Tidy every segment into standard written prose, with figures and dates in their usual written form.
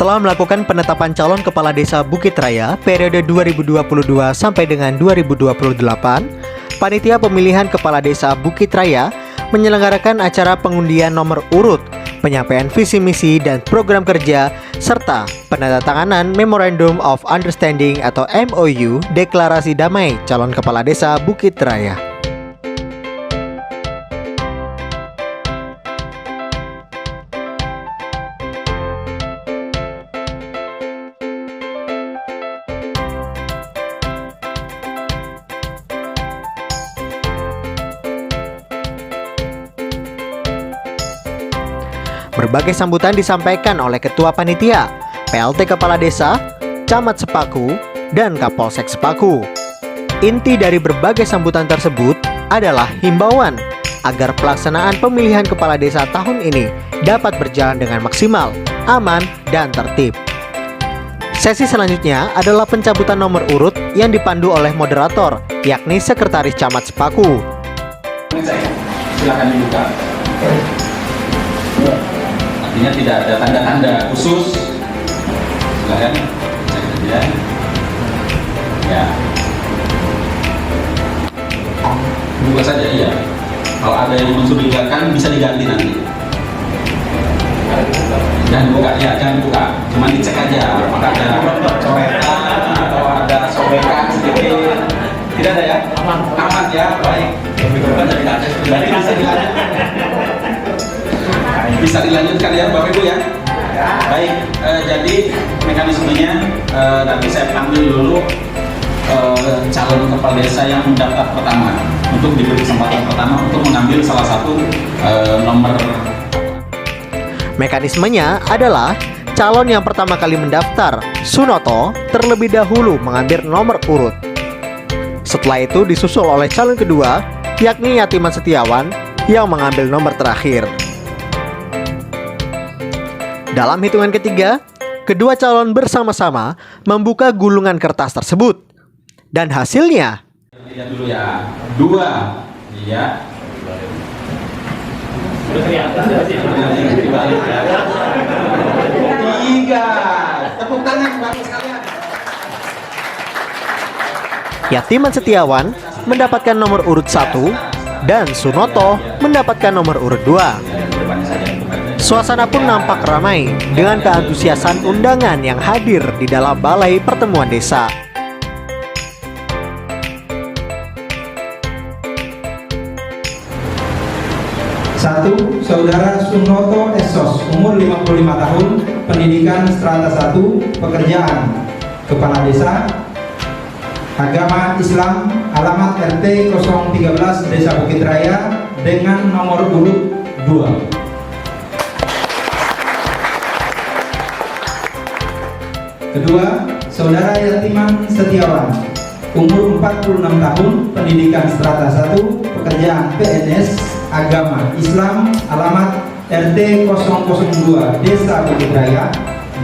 Setelah melakukan penetapan calon kepala desa Bukit Raya periode 2022 sampai dengan 2028, Panitia Pemilihan Kepala Desa Bukit Raya menyelenggarakan acara pengundian nomor urut, penyampaian visi misi dan program kerja, serta penandatanganan Memorandum of Understanding atau MOU Deklarasi Damai Calon Kepala Desa Bukit Raya. Berbagai sambutan disampaikan oleh Ketua Panitia, PLT Kepala Desa, Camat Sepaku, dan Kapolsek Sepaku. Inti dari berbagai sambutan tersebut adalah himbauan agar pelaksanaan pemilihan kepala desa tahun ini dapat berjalan dengan maksimal, aman, dan tertib. Sesi selanjutnya adalah pencabutan nomor urut yang dipandu oleh moderator, yakni Sekretaris Camat Sepaku. Silakan dibuka. Artinya tidak ada tanda-tanda khusus. Silakan cek saja. Ya. Buka saja, iya. Kalau ada yang mencurigakan bisa diganti nanti. Jangan buka, ya jangan buka. Cuma dicek aja apakah ada coretan atau ada sobekan sedikit. Tidak ada ya? Aman ya, baik. Bisa dilanjutkan ya Bapak Ibu ya. Baik, jadi mekanismenya nanti saya panggil dulu calon kepala desa yang mendaftar pertama untuk diberi kesempatan pertama untuk mengambil salah satu nomor. Mekanismenya adalah calon yang pertama kali mendaftar, Sunoto, terlebih dahulu mengambil nomor urut. Setelah itu disusul oleh calon kedua, yakni Yatiman Setiawan yang mengambil nomor terakhir. Dalam hitungan ketiga, kedua calon bersama-sama membuka gulungan kertas tersebut. Dan hasilnya, lihat dulu ya, 2, iya. 3, tepuk tangan Bapak sekalian. Yatiman Setiawan mendapatkan nomor urut 1 dan Sunoto mendapatkan nomor urut 2. Suasana pun nampak ramai dengan keantusiasan undangan yang hadir di dalam balai pertemuan desa. Satu, Saudara Sunoto Esos, umur 55 tahun, pendidikan strata 1, pekerjaan kepala desa, agama Islam, alamat RT 013 Desa Bukit Raya dengan nomor urut 2. Kedua, Saudara Yatiman Setiawan, umur 46 tahun, pendidikan strata 1, pekerjaan PNS, agama Islam, alamat RT 002 Desa Bukit Raya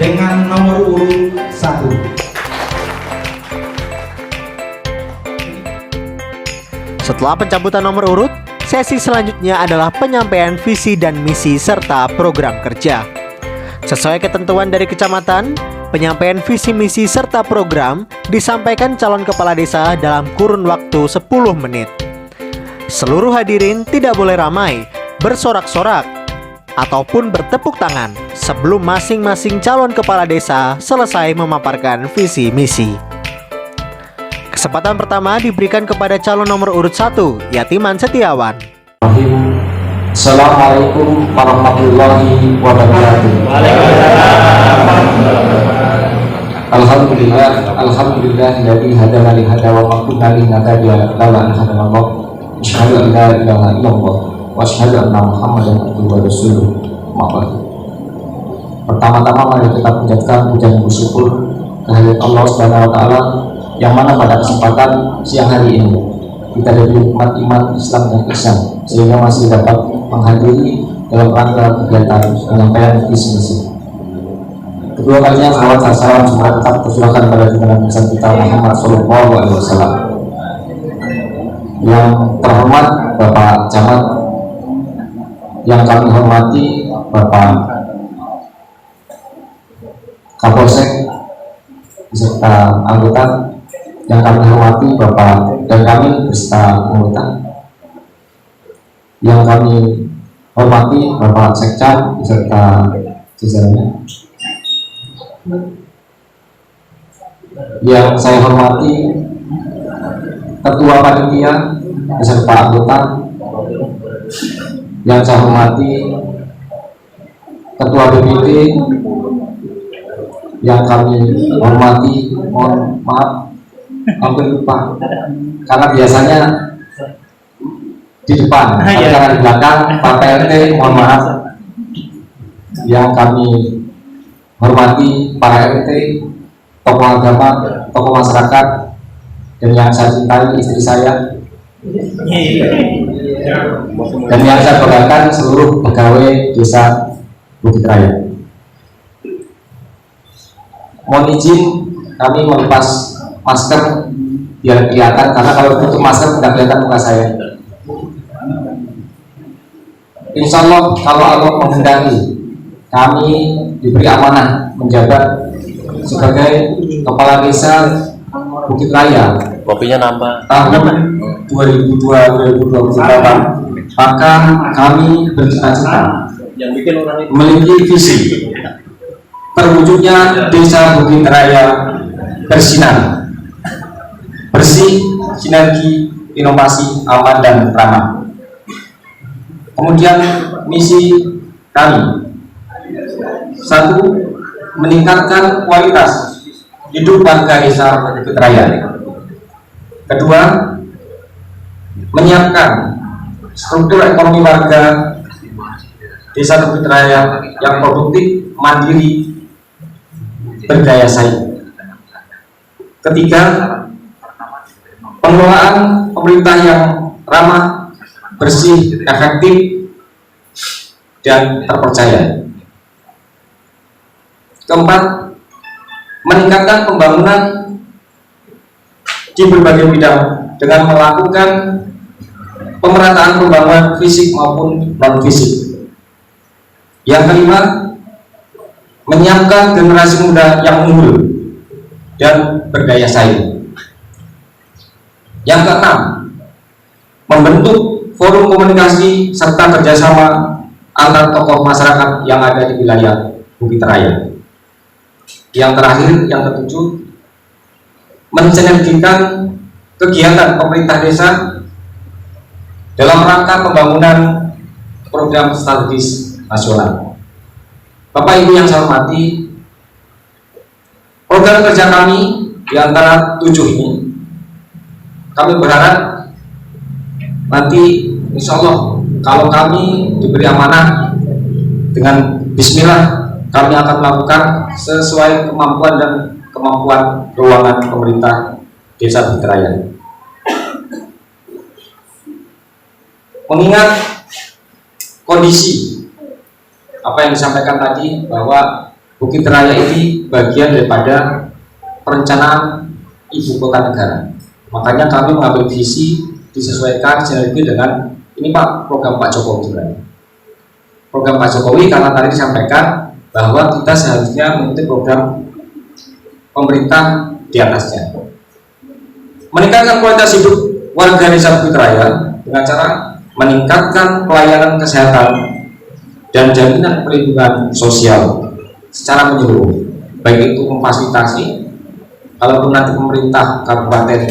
dengan nomor urut 1. Setelah pencabutan nomor urut, sesi selanjutnya adalah penyampaian visi dan misi serta program kerja. Sesuai ketentuan dari kecamatan, penyampaian visi misi serta program disampaikan calon kepala desa dalam kurun waktu 10 menit. Seluruh hadirin tidak boleh ramai, bersorak-sorak, ataupun bertepuk tangan sebelum masing-masing calon kepala desa selesai memaparkan visi misi. Kesempatan pertama diberikan kepada calon nomor urut 1, Yatiman Setiawan. Assalamualaikum warahmatullahi wabarakatuh. Alhamdulillah dari hadana li hada wa ma kunna linahtadiya laula an hadana Allah. Asyhadu an la ilaha illallah wa asyhadu anna Muhammadan abduhu wa rasuluh. Pertama-tama mari kita panjatkan puja dan bersyukur kehadirat Allah Subhanahu wa taala yang mana pada kesempatan siang hari ini kita diberi nikmat iman, Islam dan ihsan sehingga masih dapat menghadiri dalam rangka kegiatan penyampaian visi misi. Kedua kalinya salawat dan salam semoga tetap tercurahkan pada junjungan besar kita Muhammad Sallallahu Alaihi Wasallam. Yang terhormat Bapak Camat, yang kami hormati Bapak Kapolsek beserta anggota yang kami hormati Bapak dan kami beserta anggota yang kami hormati Bapak Sekcam beserta jajarannya, yang saya hormati Ketua Panitia beserta anggota, yang saya hormati Ketua BPD, yang kami hormati, mohon maaf hampir lupa karena biasanya di depan, karena di belakang Pak PLT, mohon maaf. Yang kami hormati para RT, tokoh agama, tokoh masyarakat, dan yang saya cintai istri saya, dan yang saya banggakan seluruh pegawai desa Bukit Raya. Mohon izin kami melepas masker biar kelihatan, karena kalau tutup masker tidak kelihatan muka saya. Insya Allah kalau Allah menghendaki, kami diberi amanah menjabat sebagai Kepala Desa Bukit Raya Kopinya nambah tahun 2022-2028, maka kami bercita-cita memiliki visi terwujudnya Desa Bukit Raya bersinar, bersih, sinergi, inovasi, aman, dan ramah. Kemudian misi kami, satu, meningkatkan kualitas hidup warga Desa Bukit Raya. Kedua, menyiapkan struktur ekonomi warga Desa Bukit Raya yang produktif, mandiri, berdaya saing. Ketiga, pengelolaan pemerintah yang ramah, bersih, efektif, dan terpercaya. Keempat, meningkatkan pembangunan di berbagai bidang dengan melakukan pemerataan pembangunan fisik maupun non-fisik. Yang kelima, menyiapkan generasi muda yang unggul dan berdaya saing. Yang keenam, membentuk forum komunikasi serta kerjasama antar tokoh masyarakat yang ada di wilayah Bukit Raya. Yang terakhir, yang ketujuh, mensinergikan kegiatan pemerintah desa dalam rangka pembangunan program strategis nasional. Bapak Ibu yang saya hormati, program kerja kami di antara 7 ini, kami berharap nanti insya Allah kalau kami diberi amanah dengan bismillah, kami akan melakukan sesuai kemampuan dan kemampuan keuangan pemerintah Desa Bukit Raya. Mengingat kondisi apa yang disampaikan tadi bahwa Bukit Raya ini bagian daripada perencanaan ibu kota negara, makanya kami mengambil visi disesuaikan sinergi dengan ini Pak, program Pak Jokowi juga. Program Pak Jokowi karena tadi disampaikan bahwa kita seharusnya mengikuti program pemerintah di atasnya. Meningkatkan kualitas hidup warga Desa Bukit Raya dengan cara meningkatkan pelayanan kesehatan dan jaminan perlindungan sosial secara menyeluruh, baik itu memfasilitasi, kalaupun nanti pemerintah kabupaten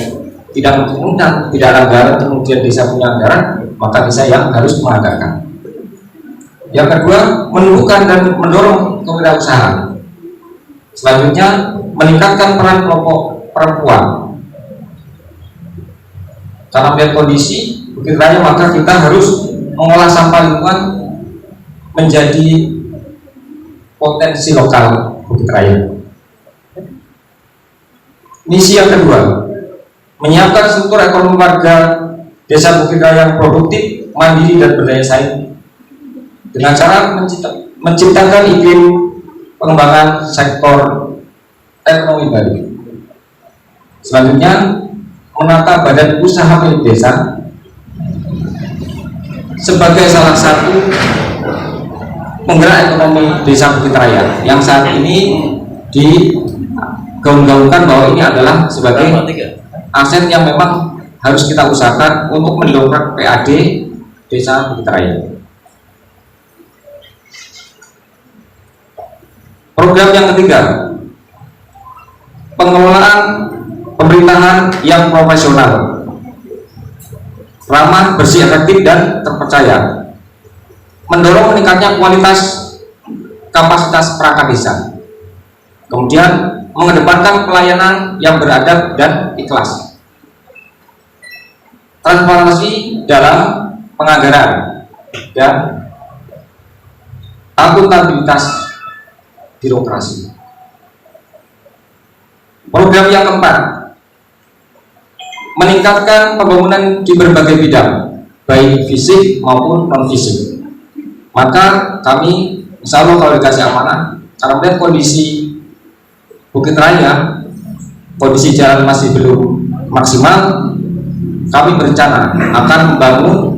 tidak mengundang, tidak ada anggaran, kemudian desa punya anggaran, maka desa yang harus menganggarkan. Yang kedua, menumbuhkan dan mendorong kewirausahaan. Selanjutnya, meningkatkan peran kelompok perempuan. Karena melihat kondisi Bukit Raya, maka kita harus mengolah sampah lingkungan menjadi potensi lokal Bukit Raya. Misi yang kedua, menyiapkan struktur ekonomi warga Desa Bukit Raya yang produktif, mandiri, dan berdaya saing dengan cara menciptakan iklim pengembangan sektor ekonomi baru. Selanjutnya, menata badan usaha milik desa sebagai salah satu penggerak ekonomi Desa Bukit Raya yang saat ini digaung-gaungkan bahwa ini adalah sebagai aset yang memang harus kita usahakan untuk mendongkrak PAD Desa Bukit Raya. Program yang ketiga, pengelolaan pemerintahan yang profesional, ramah, bersih, efektif, dan terpercaya, mendorong meningkatnya kualitas kapasitas perangkat desa, kemudian mengedepankan pelayanan yang beradab dan ikhlas, transparansi dalam penganggaran, dan akuntabilitas birokrasi. Program yang keempat, meningkatkan pembangunan di berbagai bidang, baik fisik maupun non fisik. Maka kami insya Allah kalau dikasih amanah, karena melihat kondisi Bukit Raya, kondisi jalan masih belum maksimal, kami berencana akan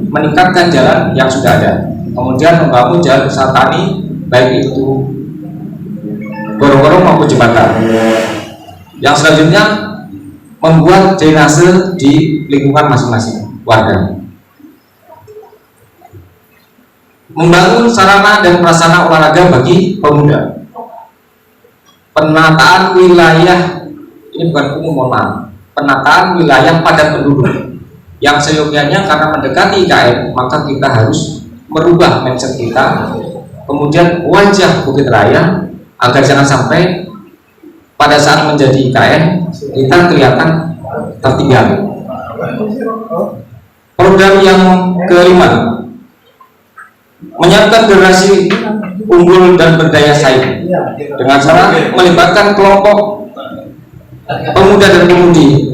meningkatkan jalan yang sudah ada, kemudian membangun jalan wisatani, baik itu gorong-gorong maupun jembatan. Yang selanjutnya, membuat drainase di lingkungan masing-masing warga, membangun sarana dan prasarana olahraga bagi pemuda, penataan wilayah, ini bukan umum, mohon maaf, penataan wilayah padat penduduk yang seyogianya karena mendekati IKN, maka kita harus merubah mindset kita, kemudian wajah Bukit Raya, agar jangan sampai pada saat menjadi IKN kita kelihatan tertinggal. Program yang kelima, menyiapkan generasi unggul dan berdaya saing dengan cara melibatkan kelompok pemuda dan pemudi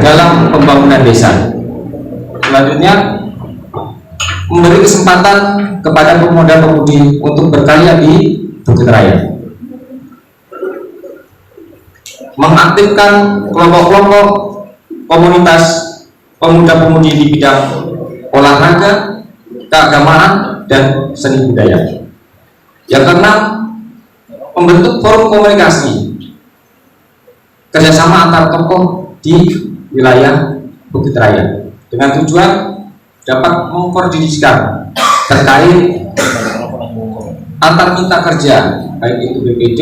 dalam pembangunan desa. Selanjutnya, memberi kesempatan kepada pemuda-pemudi untuk berkarya di Bukit Raya, mengaktifkan kelompok-kelompok komunitas pemuda-pemudi di bidang olahraga, keagamaan, dan seni budaya. Yang keenam, membentuk forum komunikasi kerjasama antar tokoh di wilayah Bukit Raya dengan tujuan dapat mengkoordinasikan terkait antar mitra kerja, baik itu BPD,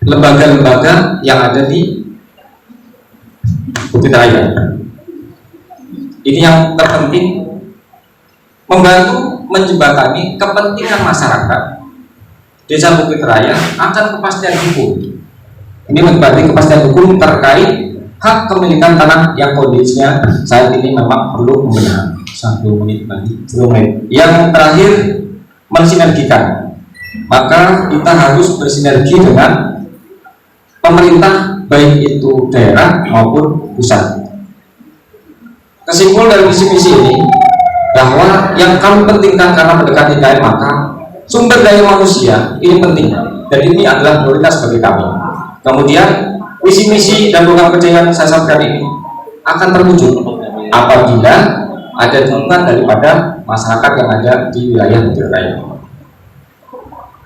lembaga-lembaga yang ada di Bukit Raya. Ini yang terpenting, membantu menjembatani kepentingan masyarakat Desa Bukit Raya akan kepastian hukum. Ini menjembatani kepastian hukum terkait hak kepemilikan tanah yang kondisinya saat ini memang perlu pembenahan. 10 menit lagi. Yang terakhir, mensinergikan. Maka kita harus bersinergi dengan pemerintah, baik itu daerah maupun pusat. Kesimpulan dari visi-misi ini bahwa yang kami pentingkan karena mendekati IKN, maka sumber daya manusia ini penting dan ini adalah prioritas bagi kami. Kemudian visi-misi dan program kerja yang saya sampaikan ini akan terwujud apabila ada dukungan daripada masyarakat yang ada di wilayah Bukit Raya.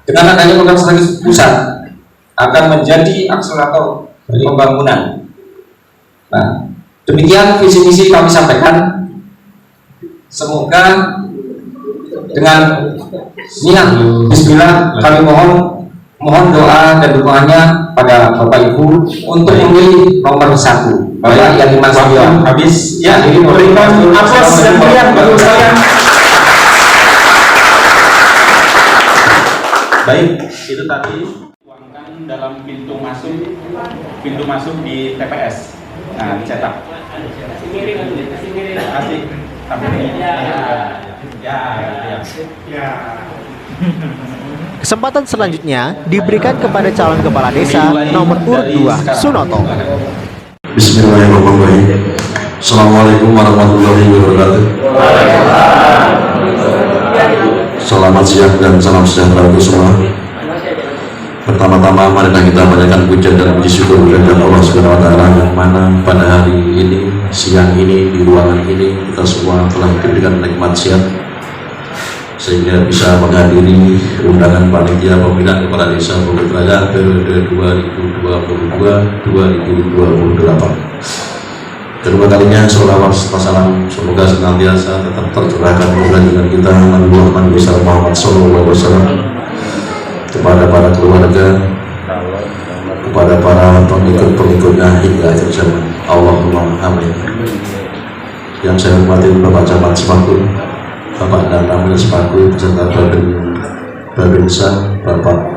Dengan adanya program strategis pusat akan menjadi akselerator dari pembangunan. Nah, demikian visi misi kami sampaikan. Semoga dengan niat Bismillah kami mohon doa dan dukungannya pada Bapak Ibu untuk memilih nomor 1 Bapak Ian Iman Setiawan. Habis ya, ini memberikan aplaus yang meriah bagi saya. Baik, itu tadi tuangkan dalam pintu masuk di TPS. Nah, dicetak. Kasih. Ya. Kesempatan selanjutnya diberikan kepada calon kepala desa nomor urut 2 Sunoto. Bismillahirrahmanirrahim. Assalamualaikum warahmatullahi wabarakatuh. Selamat siang dan salam sejahtera untuk semua. Pertama-tama marilah kita panjatkan puja dan puji syukur kepada Allah Subhanahu wa taala yang mana pada hari ini, siang ini, di ruangan ini kita semua telah diberikan nikmat sehat sehingga bisa menghadiri undangan panitia pemilihan kepala desa Bukit Raya periode 2022-2028. Kedua kalinya sholawat serta salam semoga senantiasa tetap tercurahkan kepada kita Nabi Muhammad SAW kepada para keluarga, kepada para pengikut-pengikutnya hingga akhir zaman. Allahumma amin. Yang saya hormati Bapak Camat Sepaku, Bapak dan Ramil Sepaku beserta Babinsa, Bapak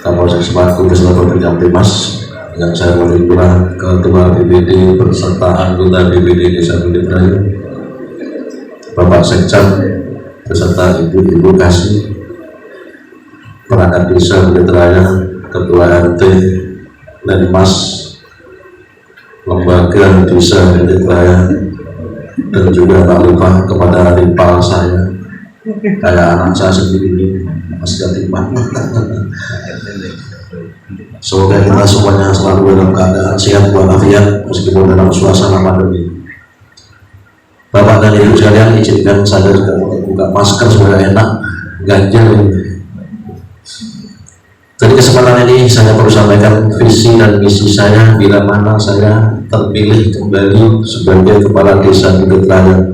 Kapolsek Sepaku beserta Bapak Jampimas. Yang saya hormati pula Ketua BPD beserta anggota BPD Desa Bukit Raya, Bapak Sekcam beserta ibu-ibu kasih, perangkat desa Bukit Raya, Ketua RT, Lenmas, lembaga desa Bukit Raya, dan juga Pak Lipah kepada rival saya, kayak anak saya sendiri ini, Mas Gatimah. Semoga kita semuanya selalu dalam keadaan sehat walafiat meskipun dalam suasana pandemi. Bapak dan Ibu sekalian, izinkan saya juga untuk buka masker supaya enak, ganjil. Jadi kesempatan ini saya perlu sampaikan visi dan misi saya bila mana saya terpilih kembali sebagai kepala desa Bukit Raya,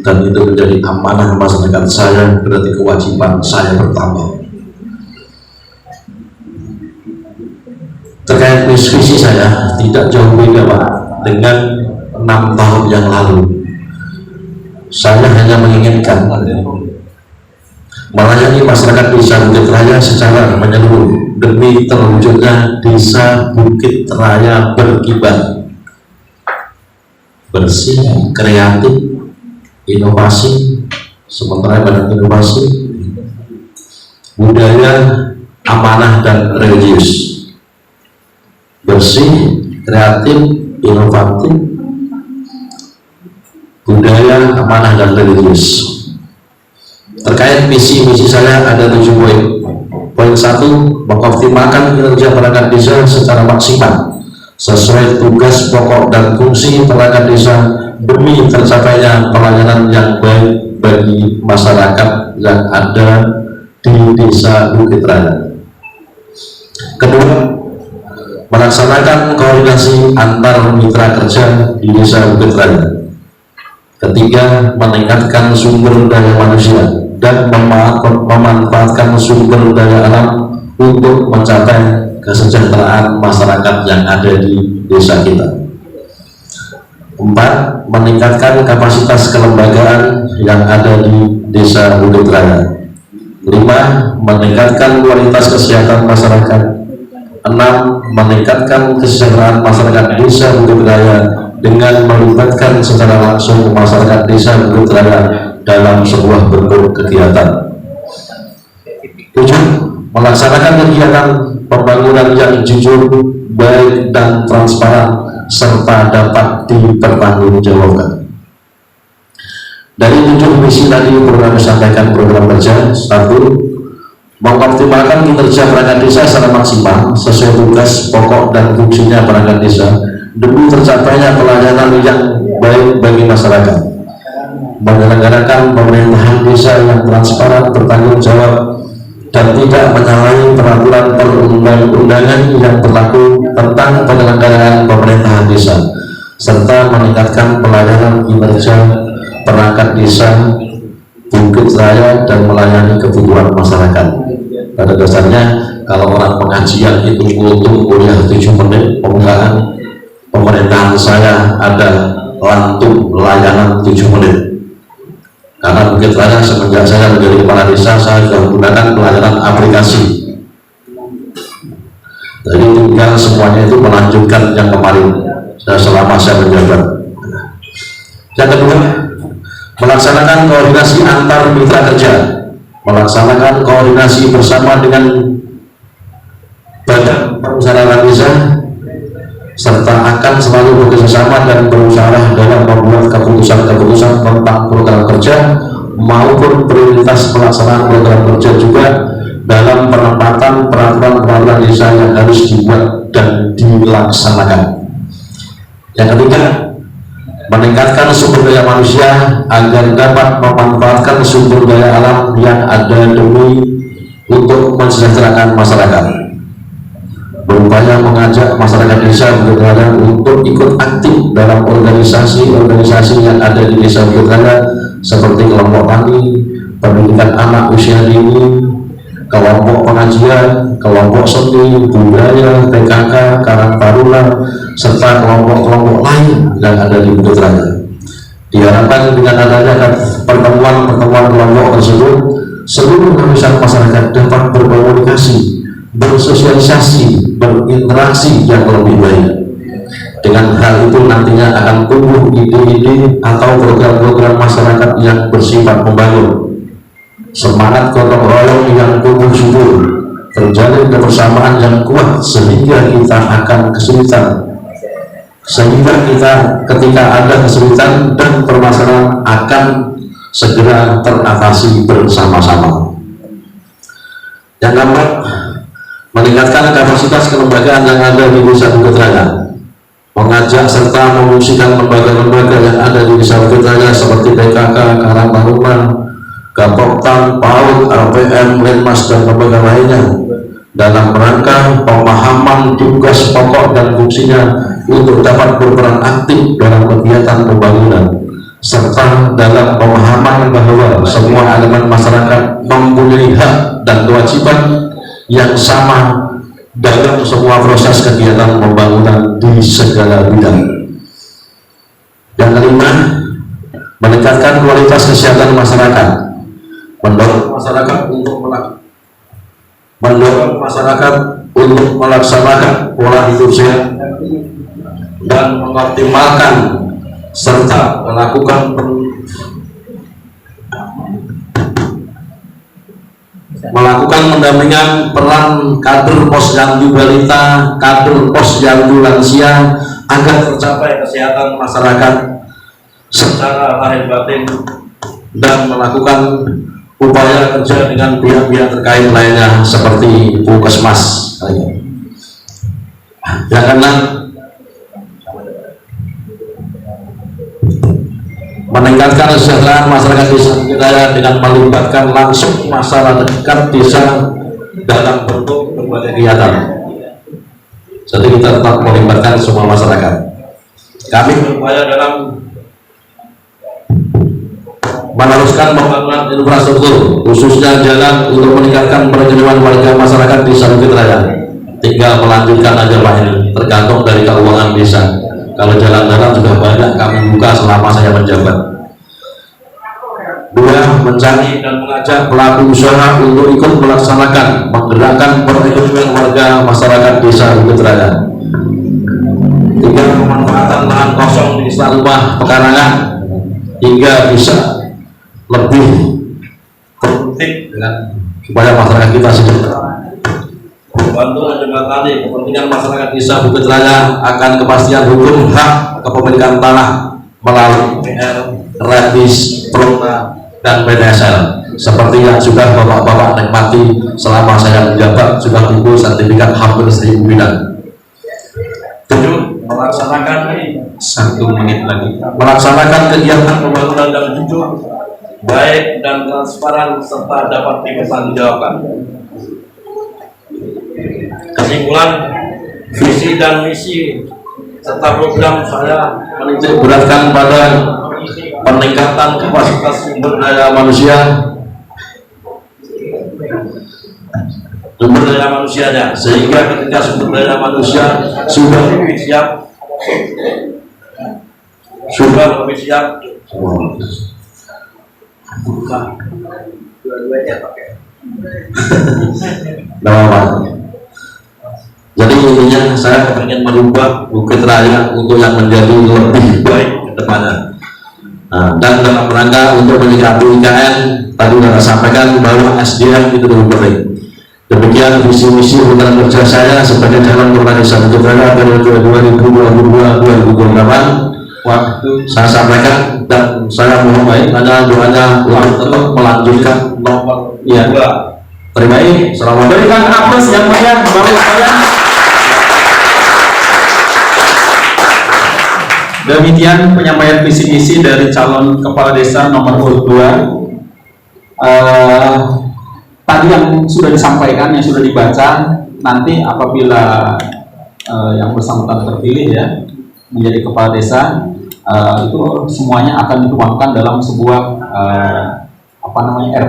dan itu menjadi amanah masyarakat saya, berarti kewajiban saya bertambah. Terkait visi saya tidak jauh beda Pak dengan 6 tahun yang lalu. Saya hanya menginginkan melayani masyarakat desa Bukit Raya secara menyeluruh demi terwujudnya desa Bukit Raya berkibar, bersih, kreatif, inovasi, sementara pada inovasi, budaya, amanah dan religius. Bersih, kreatif, inovatif, budaya, amanah dan religius. Terkait misi saya ada 7 poin. Poin 1, mengoptimalkan kinerja perangkat desa secara maksimal sesuai tugas pokok dan fungsi perangkat desa demi tercapainya pelayanan yang baik bagi masyarakat yang ada di desa Bukit Raya. Kedua, melaksanakan koordinasi antar mitra kerja di desa Bukit Raya. Ketiga, meningkatkan sumber daya manusia dan memanfaatkan sumber daya alam untuk mencapai kesejahteraan masyarakat yang ada di desa kita. 4, meningkatkan kapasitas kelembagaan yang ada di desa Bukit Raya. 5, meningkatkan kualitas kesehatan masyarakat. 6, meningkatkan kesejahteraan masyarakat desa Bukit Raya dengan melibatkan secara langsung masyarakat desa Bukit Raya dalam sebuah bentuk kegiatan. 7, melaksanakan kegiatan pembangunan yang jujur, baik dan transparan serta dapat dipertanggungjawabkan. Dari 7 misi tadi program disampaikan program kerja. 1, mengoptimalkan kinerja perangkat desa secara maksimal sesuai tugas pokok dan fungsinya perangkat desa demi tercapainya pelayanan yang baik bagi masyarakat. Menyelenggarakan pemerintahan desa yang transparan, bertanggung jawab, dan tidak menyalahi peraturan perundang-undangan yang berlaku tentang penyelenggaraan pemerintahan desa, serta meningkatkan pelayanan kinerja perangkat desa Bukit Raya dan melayani kebutuhan masyarakat. Pada dasarnya kalau orang pengajian itu untuk kuliah 7 menit, pembukaan pemerintahan saya ada lantung layanan 7 menit. Karena Bukit Raya semenjak saya menjadi kepala desa, saya sudah menggunakan pelayanan aplikasi. Jadi tinggal semuanya itu melanjutkan yang kemarin selama saya menjabat. Yang kedua, melaksanakan koordinasi antar mitra kerja, melaksanakan koordinasi bersama dengan badan permusyawaratan desa, serta akan selalu bekerjasama dan berusaha dalam membuat keputusan-keputusan tentang program kerja maupun prioritas pelaksanaan program kerja, juga dalam penempatan peraturan-peraturan desa yang harus dibuat dan dilaksanakan. Yang ketiga, meningkatkan sumber daya manusia agar dapat memanfaatkan sumber daya alam yang ada demi untuk mensejahterakan masyarakat, berupaya mengajak masyarakat desa Bukit Raya untuk ikut aktif dalam organisasi-organisasi yang ada di desa Bukit Raya seperti kelompok tani, pendidikan anak usia dini, kelompok pengajian, kelompok seni, budaya, PKK, Karang Taruna, serta kelompok-kelompok lain yang ada di Bukit Raya. Diharapkan dengan adanya pertemuan-pertemuan kelompok tersebut, seluruh lapisan masyarakat dapat berkomunikasi, bersosialisasi, berinteraksi yang lebih baik. Dengan hal itu nantinya akan tumbuh ide-ide atau program-program masyarakat yang bersifat membangun, semangat gotong royong yang tumbuh subur, terjalin kebersamaan yang kuat sehingga kita akan kesulitan, sehingga kita ketika ada kesulitan dan permasalahan akan segera teratasi bersama-sama. Yang keempat, meningkatkan kapasitas kelembagaan yang ada di desa Bukit Raya, mengajak serta memfungsikan lembaga-lembaga yang ada di desa Bukit Raya seperti PKK, Karang Taruna, Gapoktan, PAUD, RPM, Linmas, dan lembaga lainnya dalam rangka pemahaman tugas pokok dan fungsinya untuk dapat berperan aktif dalam kegiatan pembangunan, serta dalam pemahaman bahwa semua elemen masyarakat mempunyai hak dan kewajiban yang sama dalam semua proses kegiatan pembangunan di segala bidang. Yang kelima, meningkatkan kualitas kesehatan masyarakat, mendorong masyarakat untuk melaksanakan pola hidup sehat dan mengoptimalkan serta melakukan pendampingan peran kader posyandu balita, kader posyandu lansia agar tercapai kesehatan masyarakat secara lahir batin, dan melakukan upaya kerja dengan pihak-pihak terkait lainnya seperti Puskesmas. Yang keenam, meningkatkan kesejahteraan masyarakat desa Bukit Raya dengan melibatkan langsung masyarakat desa dalam bentuk berbagai kegiatan. Jadi kita tetap melibatkan semua masyarakat. Kami berupaya dalam meneruskan pembangunan infrastruktur, khususnya jalan, untuk meningkatkan perekonomian warga masyarakat desa Bukit Raya. Tinggal melanjutkan aja Pak, ini tergantung dari keuangan desa. Kalau jalan-jalan sudah banyak kami buka selama saya menjabat. Dua, mencari dan mengajak pelaku usaha untuk ikut melaksanakan menggerakkan perekonomian warga masyarakat desa Bukit Raya. Tiga, pemanfaatan lahan kosong di desa rumah pekarangan hingga bisa lebih produktif dengan supaya masyarakat kita sejahtera. Membantu menjembatani kepentingan masyarakat desa Bukit Raya akan kepastian hukum hak kepemilikan tanah melalui PR, Redis, Prona, dan PDSL seperti yang sudah bapak-bapak nikmati selama saya menjabat, sudah timbul sertifikat hampir 1000 bidang. 7. Melaksanakan 1 menit lagi. Melaksanakan kegiatan pembangunan yang jujur, baik dan transparan serta dapat dipertanggungjawabkan. Kesimpulan, visi dan misi serta program saya menitik beratkan pada peningkatan kapasitas sumber daya manusianya, sehingga ketika sumber daya manusia sudah lebih siap, jadi intinya saya ingin merubah Bukit Raya untuk yang menjadi lebih baik ke depannya. Dan dalam rangka untuk menyikapi IKN, tadi sudah sampaikan bahwa SDM itu lebih penting. Demikian visi misi putaran kerja saya sebagai calon kepala desa Bukit Raya periode 2022-2028. Waktu saya sampaikan, dan saya mohon baik hanya doanya tetap melanjutkan nomor 2. Terima kasih. Selamat berikan aplaus yang meriah bapak saya. Demikian penyampaian visi misi dari calon kepala desa nomor urut 2. Tadi yang sudah disampaikan, yang sudah dibaca, nanti apabila yang bersangkutan terpilih ya menjadi kepala desa, itu semuanya akan dituangkan dalam sebuah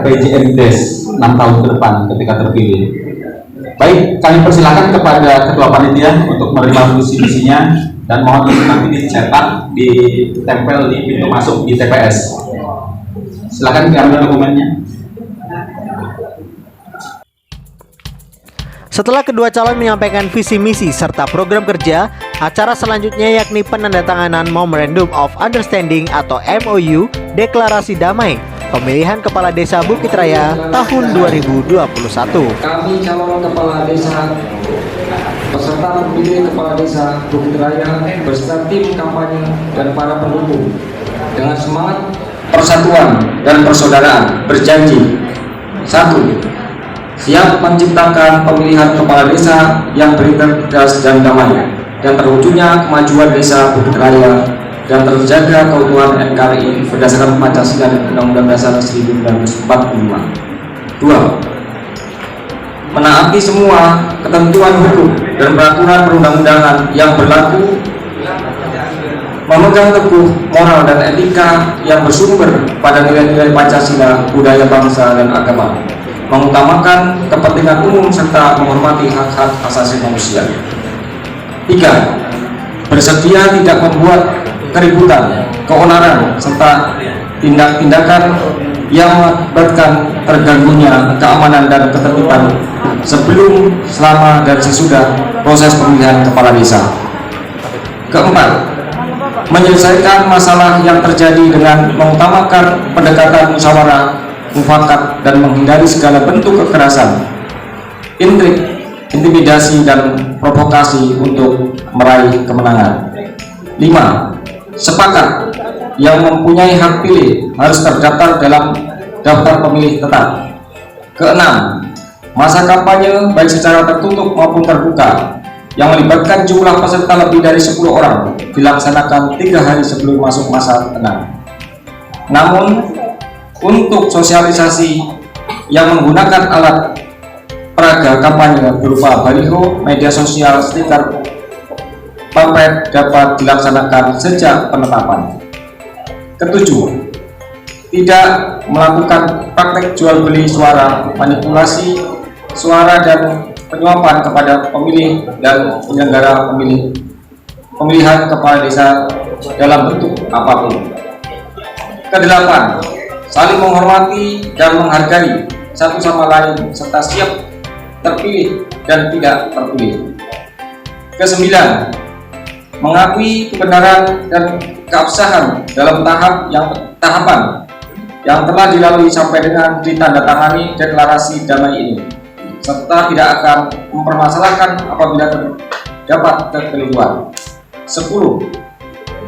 RPJMDes 6 tahun ke depan ketika terpilih. Baik, kami persilakan kepada ketua panitia untuk menerima visi misinya dan mohon untuk nanti dicetak, ditempel di pintu masuk di TPS. Silakan diambil dokumennya. Setelah kedua calon menyampaikan visi misi serta program kerja, acara selanjutnya yakni penandatanganan Memorandum of Understanding atau MOU Deklarasi Damai Pemilihan Kepala Desa Bukit Raya tahun 2021. Kami calon kepala desa peserta pemilihan kepala desa Bukit Raya beserta tim kampanye dan para pendukung dengan semangat persatuan dan persaudaraan berjanji: 1. Siap menciptakan pemilihan kepala desa yang berintegritas dan damai dan terwujudnya kemajuan desa Bukit Raya dan terjaga keutuhan NKRI berdasarkan Pancasila dan Undang-Undang Dasar 1945. 2. Menaati semua ketentuan hukum dan peraturan perundang-undangan yang berlaku, memegang teguh moral dan etika yang bersumber pada nilai-nilai Pancasila, budaya bangsa dan agama, mengutamakan kepentingan umum serta menghormati hak-hak asasi manusia. 3. Bersedia tidak membuat keributan, keonaran, serta tindak-tindakan yang mengakibatkan terganggunya keamanan dan ketertiban sebelum, selama, dan sesudah proses pemilihan kepala desa. 4. Menyelesaikan masalah yang terjadi dengan mengutamakan pendekatan musyawarah, mufakat, dan menghindari segala bentuk kekerasan, intrik, intimidasi, dan provokasi untuk meraih kemenangan. 5. Sepakat yang mempunyai hak pilih harus terdaftar dalam daftar pemilih tetap. 6. Masa kampanye baik secara tertutup maupun terbuka yang melibatkan jumlah peserta lebih dari 10 orang dilaksanakan 3 hari sebelum masuk masa tenang. Namun, untuk sosialisasi yang menggunakan alat peraga kampanye berupa baliho, media sosial, stiker, pamflet dapat dilaksanakan sejak penetapan. 7. Tidak melakukan praktek jual beli suara, manipulasi suara, dan penyuapan kepada pemilih dan penyelenggara pemilihan kepala desa dalam bentuk apapun. 8. Saling menghormati dan menghargai satu sama lain serta siap terpilih dan tidak terpilih. 9. Mengakui kebenaran dan keabsahan dalam tahapan yang telah dilalui sampai dengan ditandatangani deklarasi damai ini, serta tidak akan mempermasalahkan apabila terdapat kekeliruan. 10.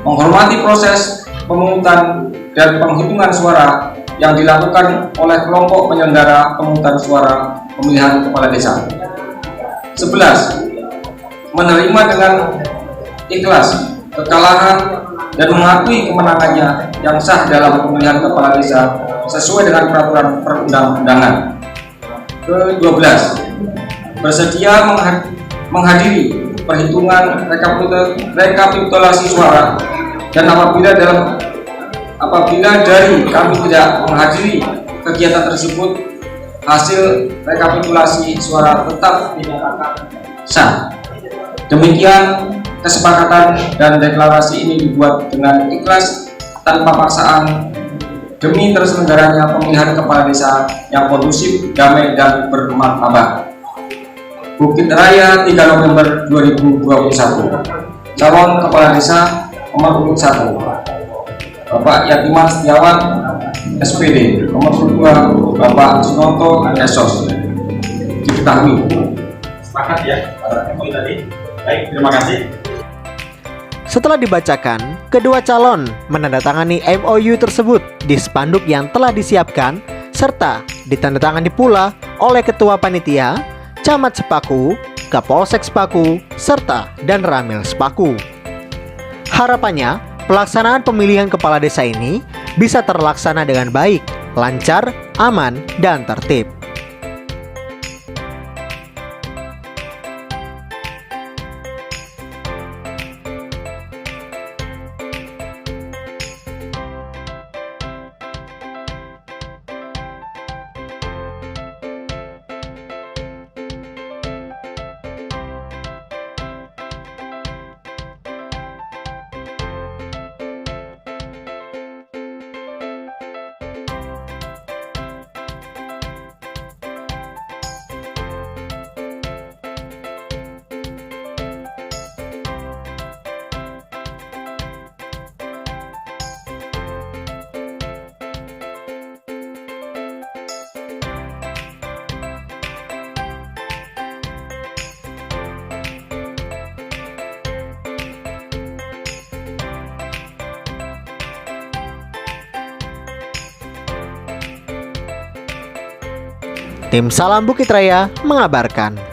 Menghormati proses pemungutan dan penghitungan suara yang dilakukan oleh kelompok penyelenggara pemungutan suara pemilihan kepala desa. 11. Menerima dengan ikhlas kekalahan dan mengakui kemenangannya yang sah dalam pemilihan kepala desa sesuai dengan peraturan perundang-undangan. 12. Bersedia menghadiri perhitungan rekapitulasi suara dan apabila dari kami tidak menghadiri kegiatan tersebut, hasil rekapitulasi suara tetap dinyatakan sah. Demikian kesepakatan dan deklarasi ini dibuat dengan ikhlas tanpa paksaan demi terselenggaranya pemilihan kepala desa yang kondusif, damai, dan bermartabat. Bukit Raya 3 November 2021. Calon kepala desa nomor urut 1 Bapak Yatiman Setiawan SPD, nomor urut 2 Bapak Sinoto Esos. Diketahui. Sepakat ya, tadi. Baik, terima kasih. Setelah dibacakan, kedua calon menandatangani MOU tersebut di spanduk yang telah disiapkan serta ditandatangani pula oleh Ketua Panitia, Camat Sepaku, Kapolsek Sepaku, serta dan Ramil Sepaku. Harapannya, pelaksanaan pemilihan kepala desa ini bisa terlaksana dengan baik, lancar, aman, dan tertib. Tim Salam Bukit Raya mengabarkan.